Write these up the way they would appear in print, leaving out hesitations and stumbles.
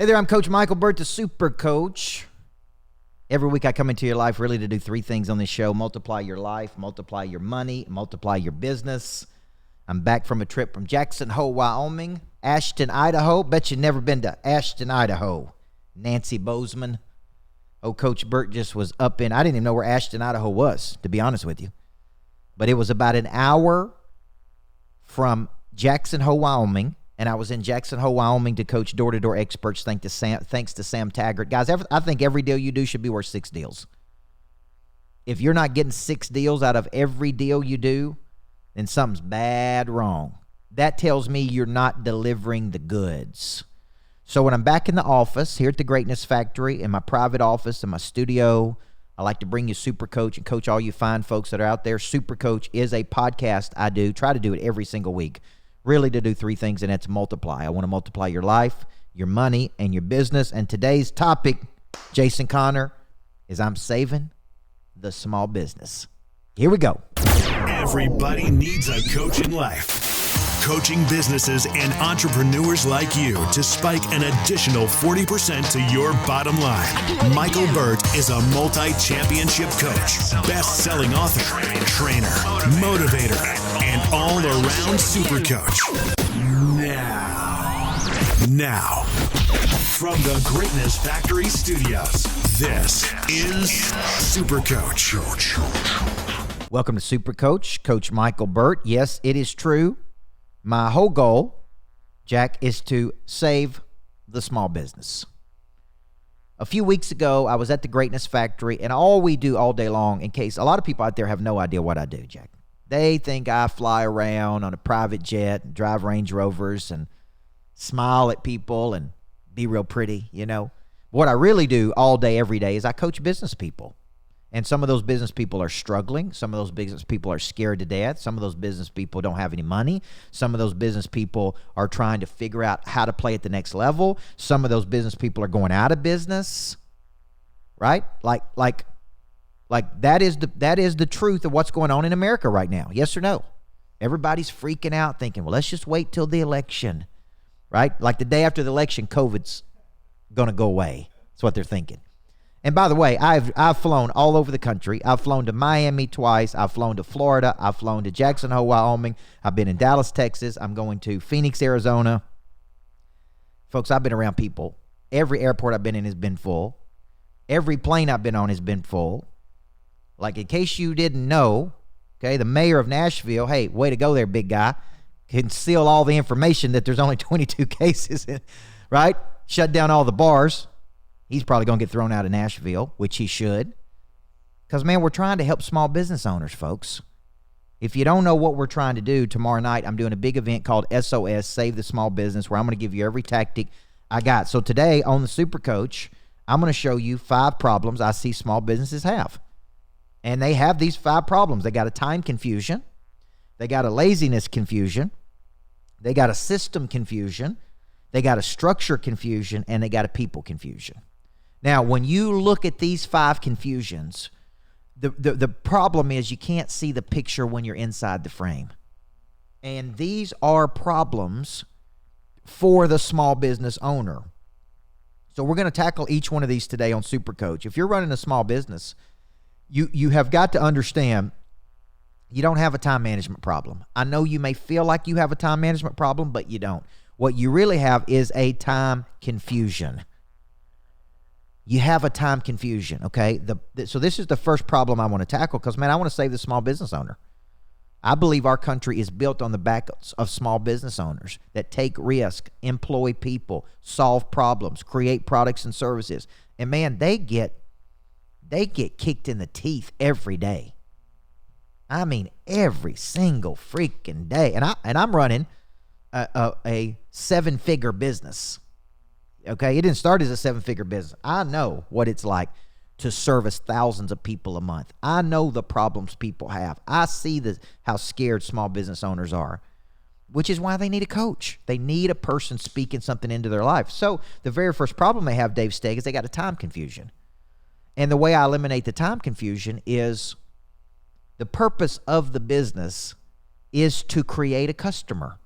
Hey there, I'm Coach Michael Burt, the Super Coach. Every week I come into your life really to do three things on this show: multiply your life, multiply your money, multiply your business. I'm back from a trip from Jackson Hole, Wyoming, Ashton, Idaho. Bet you've never been to Ashton, Idaho. Nancy Bozeman. Oh, Coach Burt just was up in, I didn't even know where Ashton, Idaho was, to be honest with you. But it was about an hour from Jackson Hole, Wyoming. And I was in Jackson Hole, Wyoming to coach door-to-door experts thanks to Sam Taggart. Guys, I think every deal you do should be worth 6 deals. If you're not getting 6 deals out of every deal you do, then something's bad wrong. That tells me you're not delivering the goods. So when I'm back in the office here at the Greatness Factory, in my private office, in my studio, I like to bring you Super Coach and coach all you fine folks that are out there. Super Coach is a podcast I do. Try to do it every single week. Really to do 3 things, and that's multiply. I want to multiply your life, your money, and your business. And today's topic, Jason Connor, is I'm saving the small business. Here we go. Everybody needs a coach in life. Coaching businesses and entrepreneurs like you to spike an additional 40% to your bottom line. Michael Burt is a multi-championship coach, best-selling author, trainer, motivator, and all-around super coach. Now, from the Greatness Factory Studios, this is Super Coach. Welcome to Super Coach, Coach Michael Burt. Yes, it is true. My whole goal, Jack, is to save the small business. A few weeks ago, I was at the Greatness Factory, and all we do all day long, in case a lot of people out there have no idea what I do, Jack. They think I fly around on a private jet and drive Range Rovers and smile at people and be real pretty, you know. What I really do all day, every day, is I coach business people. And some of those business people are struggling. Some of those business people are scared to death. Some of those business people don't have any money. Some of those business people are trying to figure out how to play at the next level. Some of those business people are going out of business, right? Like that is the truth of what's going on in America right now. Yes or no? Everybody's freaking out thinking, well, let's just wait till the election, right? Like the day after the election, COVID's going to go away. That's what they're thinking. And by the way, I've flown all over the country. I've flown to Miami twice. I've flown to Florida. I've flown to Jackson Hole, Wyoming. I've been in Dallas, Texas. I'm going to Phoenix, Arizona. Folks, I've been around people. Every airport I've been in has been full. Every plane I've been on has been full. Like, in case you didn't know, okay, the mayor of Nashville, hey, way to go there, big guy, conceal all the information that there's only 22 cases, right? Shut down all the bars. He's probably going to get thrown out of Nashville, which he should. Because, man, we're trying to help small business owners, folks. If you don't know what we're trying to do, tomorrow night I'm doing a big event called SOS, Save the Small Business, where I'm going to give you every tactic I got. So today on the Super Coach, I'm going to show you 5 problems I see small businesses have. And they have these 5 problems. They got a time confusion. They got a laziness confusion. They got a system confusion. They got a structure confusion. And they got a people confusion. Now, when you look at these 5 confusions, the problem is you can't see the picture when you're inside the frame. And these are problems for the small business owner. So we're going to tackle each one of these today on Super Coach. If you're running a small business, you have got to understand you don't have a time management problem. I know you may feel like you have a time management problem, but you don't. What you really have is a time confusion. You have a time confusion, okay? So this is the first problem I want to tackle because, man, I want to save the small business owner. I believe our country is built on the back of small business owners that take risk, employ people, solve problems, create products and services. And, man, they get kicked in the teeth every day. I mean, every single freaking day. And I'm running a 7-figure business. Okay, it didn't start as a 7-figure business. I know what it's like to service thousands of people a month. I know the problems people have. I see how scared small business owners are, which is why they need a coach. They need a person speaking something into their life. So the very first problem they have, Dave Steg, is they got a time confusion. And the way I eliminate the time confusion is the purpose of the business is to create a customer.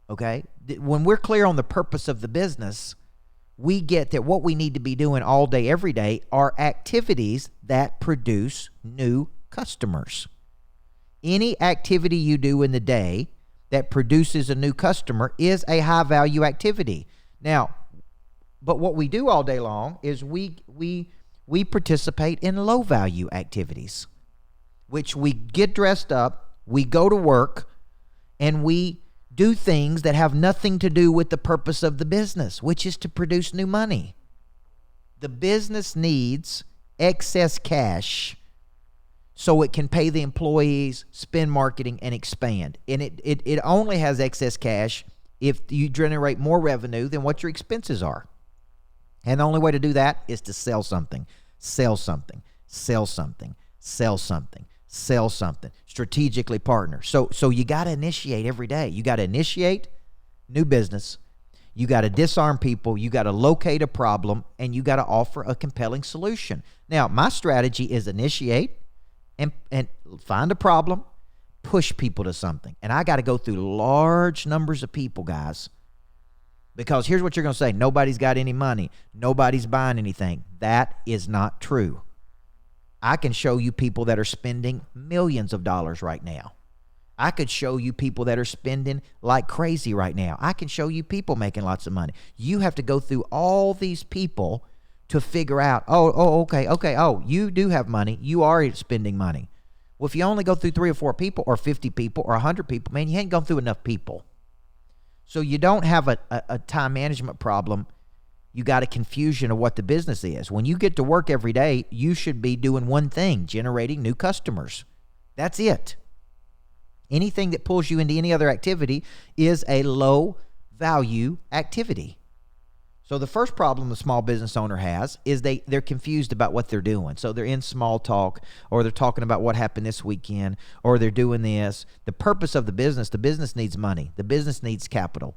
Okay? When we're clear on the purpose of the business, we get that what we need to be doing all day, every day are activities that produce new customers. Any activity you do in the day that produces a new customer is a high value activity. Now, but what we do all day long is we participate in low value activities, which we get dressed up, we go to work, and we do things that have nothing to do with the purpose of the business, which is to produce new money. The business needs excess cash so it can pay the employees, spend marketing, and expand. And it only has excess cash if you generate more revenue than what your expenses are. And the only way to do that is to sell something, sell something, sell something, sell something, sell something, strategically partner. So you got to initiate every day. You got to initiate new business. You got to disarm people. You got to locate a problem, and you got to offer a compelling solution. Now, my strategy is initiate and find a problem, push people to something. And I got to go through large numbers of people, guys, because here's what you're going to say. Nobody's got any money. Nobody's buying anything. That is not true. I can show you people that are spending millions of dollars right now. I could show you people that are spending like crazy right now. I can show you people making lots of money. You have to go through all these people to figure out, okay, you do have money. You are spending money. Well, if you only go through 3 or 4 people or 50 people or 100 people, man, you ain't gone through enough people. So you don't have a time management problem. You got a confusion of what the business is. When you get to work every day, you should be doing one thing, generating new customers. That's it. Anything that pulls you into any other activity is a low value activity. So the first problem the small business owner has is they're confused about what they're doing. So they're in small talk, or they're talking about what happened this weekend, or they're doing this. The purpose of the business needs money. The business needs capital.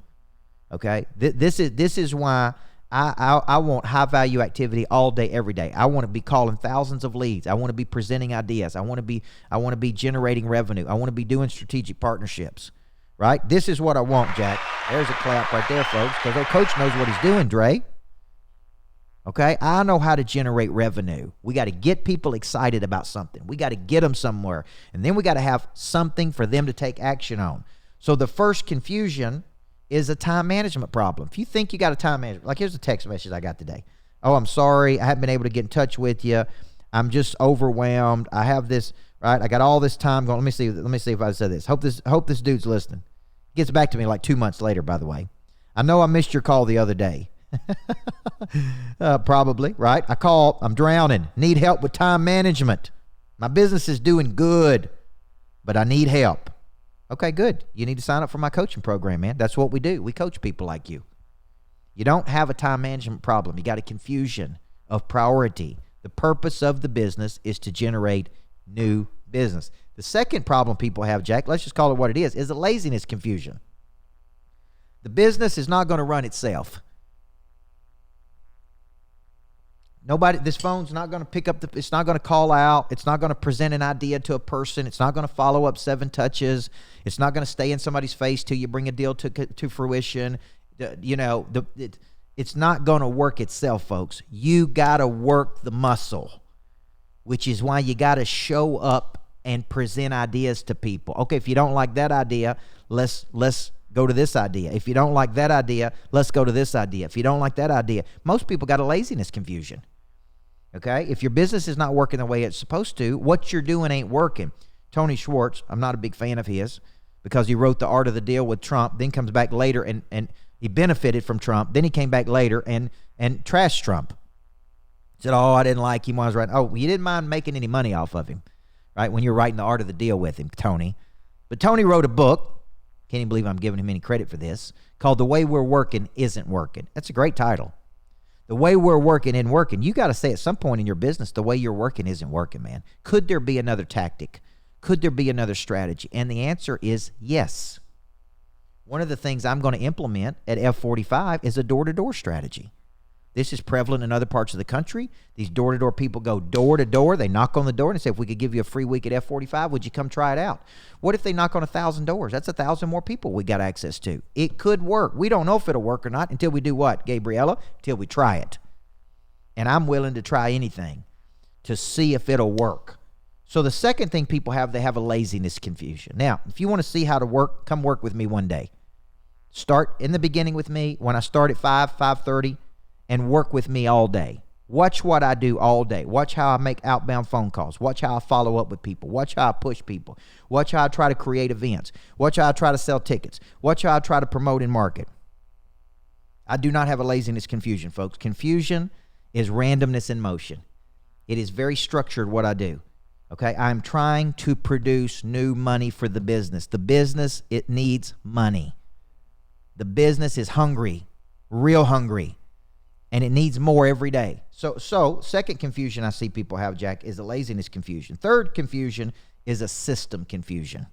Okay? This is why I want high value activity all day, every day. I want to be calling thousands of leads. I want to be presenting ideas. I want to be generating revenue. I want to be doing strategic partnerships. Right? This is what I want, Jack. There's a clap right there, folks, because our coach knows what he's doing, Dre. Okay? I know how to generate revenue. We got to get people excited about something. We got to get them somewhere. And then we got to have something for them to take action on. So the first confusion is a time management problem. If you think you got a time management, like here's a text message I got today. Oh, I'm sorry. I haven't been able to get in touch with you. I'm just overwhelmed. I have this, right? I got all this time going. Let me see if I said this. Hope this dude's listening. Gets back to me like 2 months later, by the way. I know I missed your call the other day. Probably, right? I'm drowning. Need help with time management. My business is doing good, but I need help. Okay, good. You need to sign up for my coaching program, man. That's what we do. We coach people like you. You don't have a time management problem. You got a confusion of priority. The purpose of the business is to generate new business. The second problem people have, Jack, let's just call it what it is a laziness confusion. The business is not going to run itself. This phone's not going to pick up it's not going to call out. It's not going to present an idea to a person. It's not going to follow up 7 touches. It's not going to stay in somebody's face till you bring a deal to fruition. It's not going to work itself, folks. You got to work the muscle, which is why you got to show up and present ideas to people. Okay, if you don't like that idea, let's go to this idea. If you don't like that idea, let's go to this idea. If you don't like that idea, most people got a laziness confusion. Okay, if your business is not working the way it's supposed to, what you're doing ain't working. Tony Schwartz, I'm not a big fan of his because he wrote The Art of the Deal with Trump, then comes back later and he benefited from Trump. Then he came back later and trashed Trump. Said, I didn't like him when I was writing. Oh, you didn't mind making any money off of him, right? When you're writing The Art of the Deal with him, Tony. But Tony wrote a book, can't even believe I'm giving him any credit for this, called The Way We're Working Isn't Working. That's a great title. The way we're working isn't working. You got to say at some point in your business, the way you're working isn't working, man. Could there be another tactic? Could there be another strategy? And the answer is yes. One of the things I'm going to implement at F45 is a door-to-door strategy. This is prevalent in other parts of the country. These door-to-door people go door to door. They knock on the door and they say, if we could give you a free week at F45, would you come try it out? What if they knock on 1,000 doors? That's 1,000 more people we got access to. It could work. We don't know if it'll work or not until we do what, Gabriella? Until we try it. And I'm willing to try anything to see if it'll work. So the second thing people have, they have a laziness confusion. Now, if you want to see how to work, come work with me one day. Start in the beginning with me when I start at 5:30, and work with me all day. Watch what I do all day. Watch how I make outbound phone calls. Watch how I follow up with people. Watch how I push people. Watch how I try to create events. Watch how I try to sell tickets. Watch how I try to promote and market. I do not have a laziness confusion, folks. Confusion is randomness in motion. It is very structured what I do. Okay, I'm trying to produce new money for the business. The business, it needs money. The business is hungry, real hungry. And it needs more every day. So second confusion I see people have, Jack, is a laziness confusion. Third confusion is a system confusion.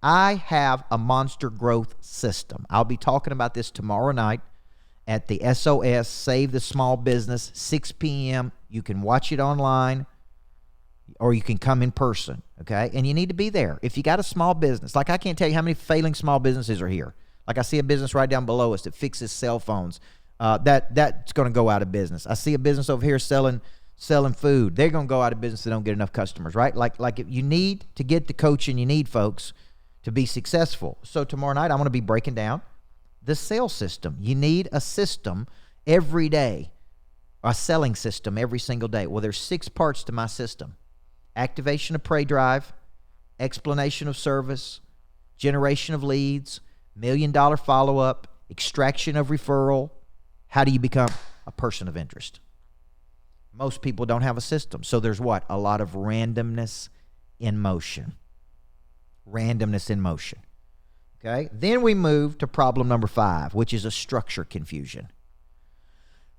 I have a monster growth system. I'll be talking about this tomorrow night at the SOS, Save the Small Business, 6 p.m. You can watch it online or you can come in person, okay? And you need to be there. If you got a small business, like I can't tell you how many failing small businesses are here. Like I see a business right down below us that fixes cell phones. That's going to go out of business. I see a business over here selling food. They're going to go out of business if they don't get enough customers, right? Like if you need to get the coaching you need, folks, to be successful. So tomorrow night, I'm going to be breaking down the sales system. You need a system every day, a selling system every single day. Well, there's 6 parts to my system. Activation of prey drive, explanation of service, generation of leads, $1 million follow-up, extraction of referral. How do you become a person of interest? Most people don't have a system. So there's what? A lot of randomness in motion. Randomness in motion. Okay? Then we move to problem number 5, which is a structure confusion.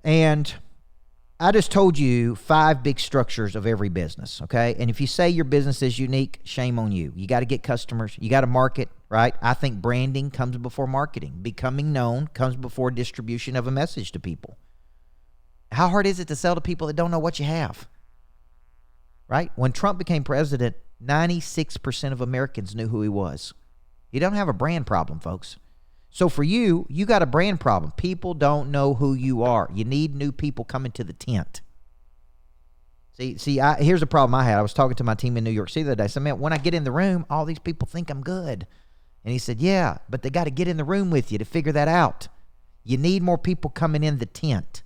And I just told you 5 big structures of every business, okay? And if you say your business is unique, shame on you. You got to get customers. You got to market, right? I think branding comes before marketing. Becoming known comes before distribution of a message to people. How hard is it to sell to people that don't know what you have, right? When Trump became president, 96% of Americans knew who he was. You don't have a brand problem, folks. So for you, you got a brand problem. People don't know who you are. You need new people coming to the tent. Here's a problem I had. I was talking to my team in New York City the other day. I said, man, when I get in the room, all these people think I'm good. And he said, yeah, but they got to get in the room with you to figure that out. You need more people coming in the tent.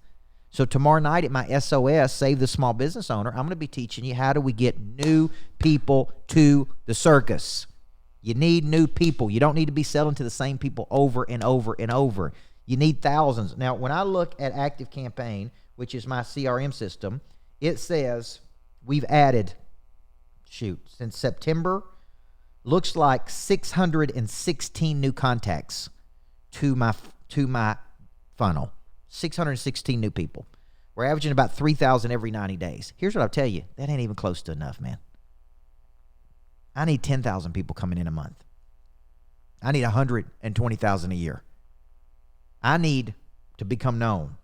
So tomorrow night at my SOS, Save the Small Business Owner, I'm going to be teaching you how do we get new people to the circus. You need new people. You don't need to be selling to the same people over and over and over. You need thousands. Now, when I look at ActiveCampaign, which is my CRM system, it says we've added, since September, looks like 616 new contacts to my funnel. 616 new people. We're averaging about 3,000 every 90 days. Here's what I'll tell you. That ain't even close to enough, man. I need 10,000 people coming in a month. I need 120,000 a year. I need to become known.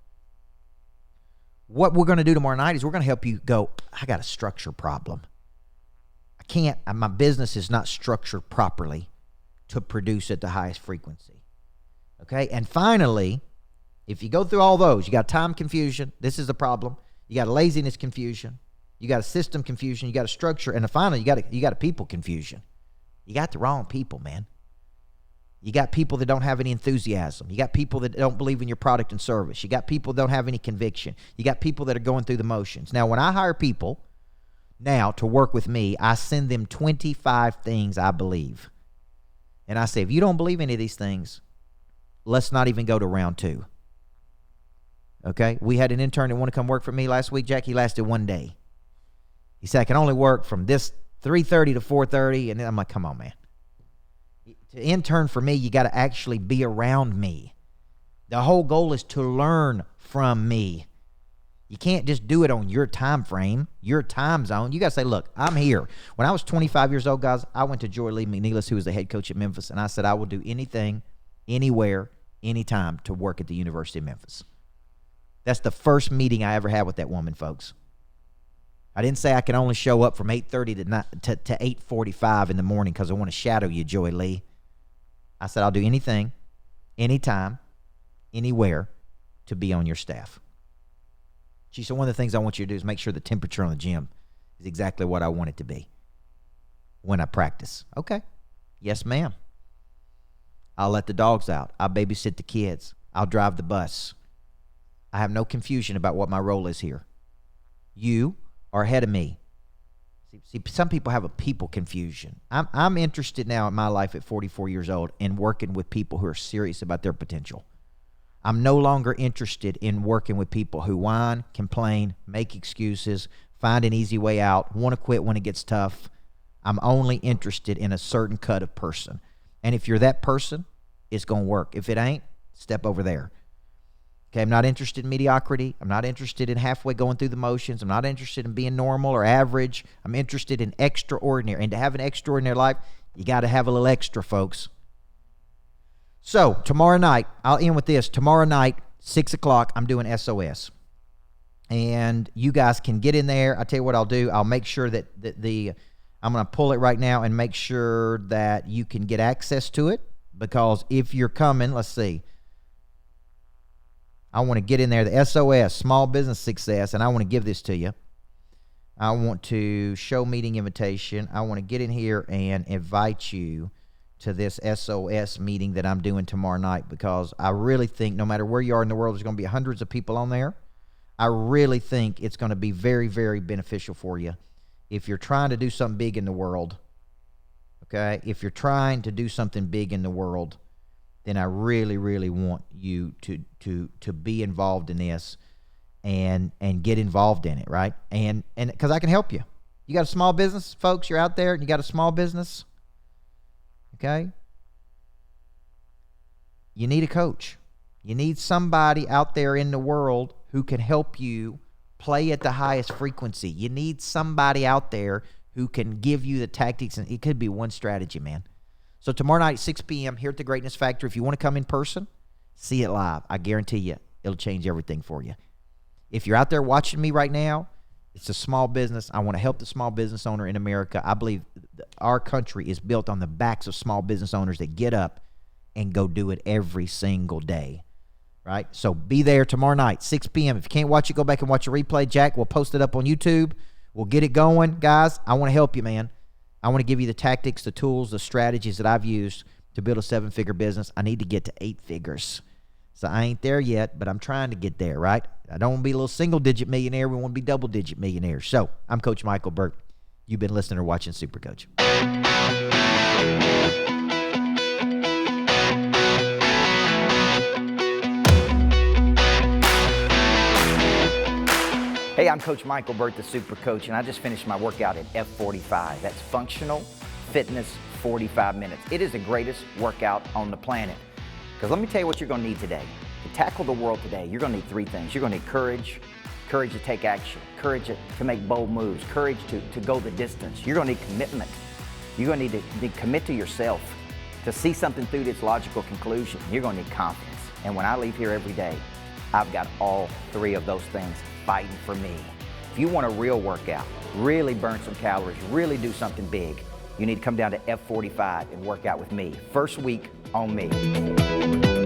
What we're going to do tomorrow night is we're going to help you go, I got a structure problem. My business is not structured properly to produce at the highest frequency. Okay? And finally, if you go through all those, you got time confusion. This is the problem. You got a laziness confusion. You got a system confusion. You got a structure. And finally, you got a people confusion. You got the wrong people, man. You got people that don't have any enthusiasm. You got people that don't believe in your product and service. You got people that don't have any conviction. You got people that are going through the motions. Now, when I hire people now to work with me, I send them 25 things I believe. And I say, if you don't believe any of these things, let's not even go to round 2. Okay? We had an intern that wanted to come work for me last week, Jack. He lasted 1 day. He said, I can only work from this 3:30 to 4:30. And then I'm like, come on, man. To intern for me, you got to actually be around me. The whole goal is to learn from me. You can't just do it on your time frame, your time zone. You got to say, look, I'm here. When I was 25 years old, guys, I went to Joy Lee McNeilis, who was the head coach at Memphis, and I said, I will do anything, anywhere, anytime to work at the University of Memphis. That's the first meeting I ever had with that woman, folks. I didn't say I can only show up from 8:30 to 8:45 in the morning because I want to shadow you, Joy Lee. I said I'll do anything, anytime, anywhere to be on your staff. She said, one of the things I want you to do is make sure the temperature on the gym is exactly what I want it to be when I practice. Okay. Yes, ma'am. I'll let the dogs out. I'll babysit the kids. I'll drive the bus. I have no confusion about what my role is here. You are ahead of me. See, some people have a people confusion. I'm interested now in my life at 44 years old in working with people who are serious about their potential. I'm no longer interested in working with people who whine, complain, make excuses, find an easy way out, want to quit when it gets tough. I'm only interested in a certain cut of person. And if you're that person, it's going to work. If it ain't, step over there. Okay, I'm not interested in mediocrity. I'm not interested in halfway going through the motions. I'm not interested in being normal or average. I'm interested in extraordinary. And to have an extraordinary life, you got to have a little extra, folks. So tomorrow night, I'll end with this. Tomorrow night, 6 o'clock, I'm doing SOS. And you guys can get in there. I'll tell you what I'll do. I'll make sure that I'm going to pull it right now and make sure that you can get access to it. Because if you're coming, let's see. I want to get in there, the SOS, Small Business Success, and I want to give this to you. I want to show meeting invitation. I want to get in here and invite you to this SOS meeting that I'm doing tomorrow night, because I really think no matter where you are in the world, there's going to be hundreds of people on there. I really think it's going to be very, very beneficial for you if you're trying to do something big in the world. Okay? If you're trying to do something big in the world, then I really, really want you to be involved in this and get involved in it, right? And because I can help you. You got a small business, folks, you're out there and you got a small business, okay? You need a coach. You need somebody out there in the world who can help you play at the highest frequency. You need somebody out there who can give you the tactics, and it could be one strategy, man. So tomorrow night, 6 p.m., here at the Greatness Factory. If you want to come in person, see it live. I guarantee you, it'll change everything for you. If you're out there watching me right now, it's a small business. I want to help the small business owner in America. I believe our country is built on the backs of small business owners that get up and go do it every single day, right? So be there tomorrow night, 6 p.m. If you can't watch it, go back and watch a replay. Jack will post it up on YouTube. We'll get it going. Guys, I want to help you, man. I want to give you the tactics, the tools, the strategies that I've used to build a 7-figure business. I need to get to 8 figures. So I ain't there yet, but I'm trying to get there, right? I don't want to be a little single-digit millionaire. We want to be double-digit millionaires. So I'm Coach Michael Burt. You've been listening or watching Super Coach. Hey, I'm Coach Michael Burt, the Super Coach, and I just finished my workout at F45. That's Functional Fitness 45 minutes. It is the greatest workout on the planet. Because let me tell you what you're going to need today. To tackle the world today, you're going to need 3 things. You're going to need courage to take action, courage to make bold moves, courage to go the distance. You're going to need commitment. You're going to need to commit to yourself, to see something through to its logical conclusion. You're going to need confidence. And when I leave here every day, I've got all 3 of those things fighting for me. If you want a real workout, really burn some calories, really do something big, you need to come down to F45 and work out with me. First week on me.